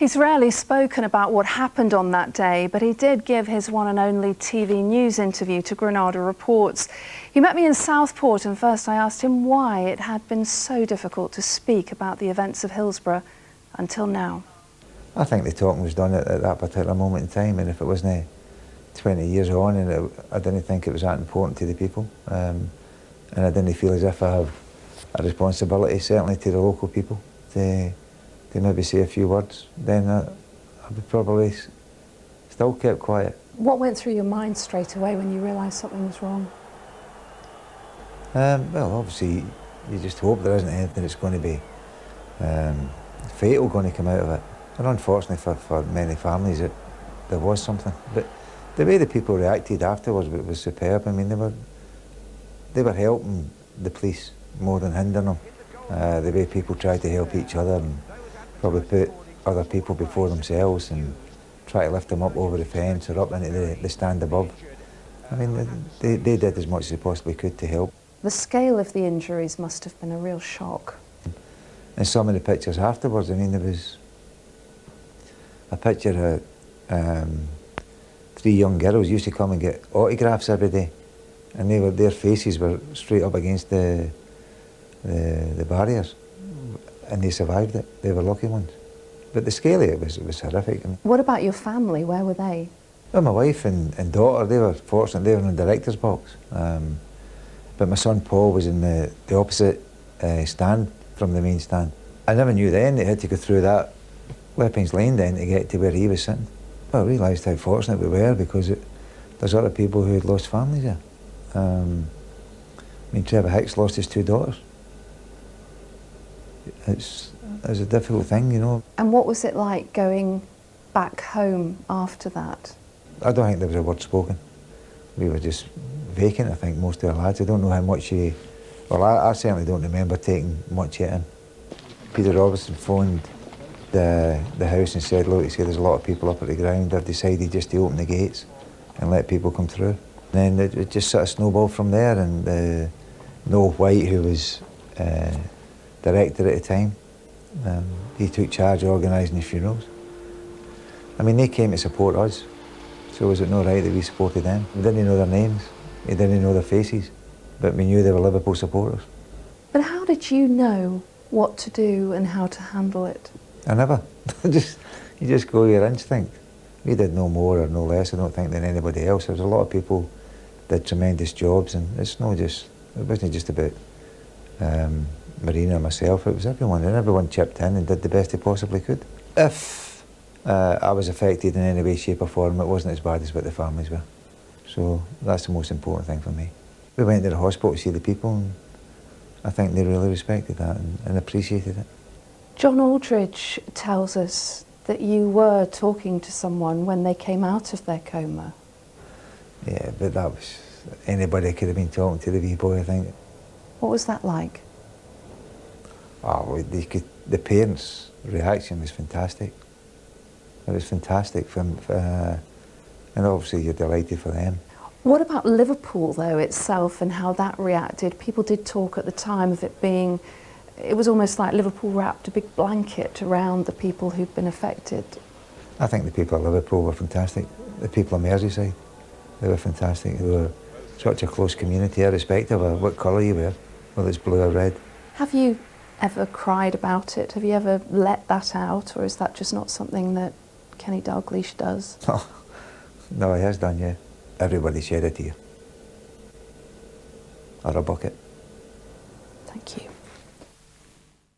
He's rarely spoken about what happened on that day, but he did give his one and only TV news interview to Granada Reports. He met me in Southport, and first I asked him why it had been so difficult to speak about the events of Hillsborough until now. I think the talking was done at that particular moment in time, and if it wasn't 20 years on, and I didn't think it was that important to the people, and I didn't feel as if I have a responsibility, certainly to the local people, to maybe say a few words, then I would probably still kept quiet. What went through your mind straight away when you realised something was wrong? Well, obviously, you just hope there isn't anything that's going to be fatal going to come out of it. And unfortunately for many families, there was something. But the way the people reacted afterwards was superb. I mean, they were helping the police more than hindering them. The way people tried to help each other and probably put other people before themselves and try to lift them up over the fence or up into the stand above. I mean, they did as much as they possibly could to help. The scale of the injuries must have been a real shock. And some of the pictures afterwards, I mean, there was a picture of 3 young girls used to come and get autographs every day, and their faces were straight up against the barriers, and they survived it. They were lucky ones. But the scale of it was horrific. I mean, what about your family? Where were they? well, my wife and daughter, they were fortunate. They were in the director's box. But my son Paul was in the opposite stand from the main stand. I never knew then they had to go through that Weapons Lane then to get to where he was sitting. Well, I realised how fortunate we were, because there's other people who had lost families there. I mean, Trevor Hicks lost his 2 daughters. It's a difficult thing, you know. And what was it like going back home after that? I don't think there was a word spoken. We were just vacant, I think, most of our lads. I don't know how much well, I certainly don't remember taking much yet in. Peter Robertson phoned the house and said, look, he said, there's a lot of people up at the ground. They've decided just to open the gates and let people come through. And then it just sort of snowballed from there, and Noel White, who was director at the time, he took charge of organising the funerals. I mean, they came to support us, so was it not right that we supported them? We didn't know their names, we didn't know their faces, but we knew they were Liverpool supporters. But how did you know what to do and how to handle it? I never. You just go with your instinct. We did no more or no less, I don't think, than anybody else. There was a lot of people did tremendous jobs, and it wasn't just about Marina and myself, it was everyone, and everyone chipped in and did the best they possibly could. If I was affected in any way, shape or form, it wasn't as bad as what the families were. So that's the most important thing for me. We went to the hospital to see the people, and I think they really respected that and appreciated it. John Aldridge tells us that you were talking to someone when they came out of their coma. Yeah, but that was, anybody could have been talking to the wee boy, I think. What was that like? Oh, the parents' reaction was fantastic. It was fantastic, and obviously you're delighted for them. What about Liverpool, though, itself, and how that reacted? People did talk at the time of it being, it was almost like Liverpool wrapped a big blanket around the people who'd been affected. I think the people of Liverpool were fantastic. The people of Merseyside, they were fantastic. They were such a close community, irrespective of what colour you wear, whether it's blue or red. Have you ever cried about it? Have you ever let that out, or is that just not something that Kenny Dalglish does? No, he has done, yeah. Everybody shed a tear. Or a bucket. Thank you.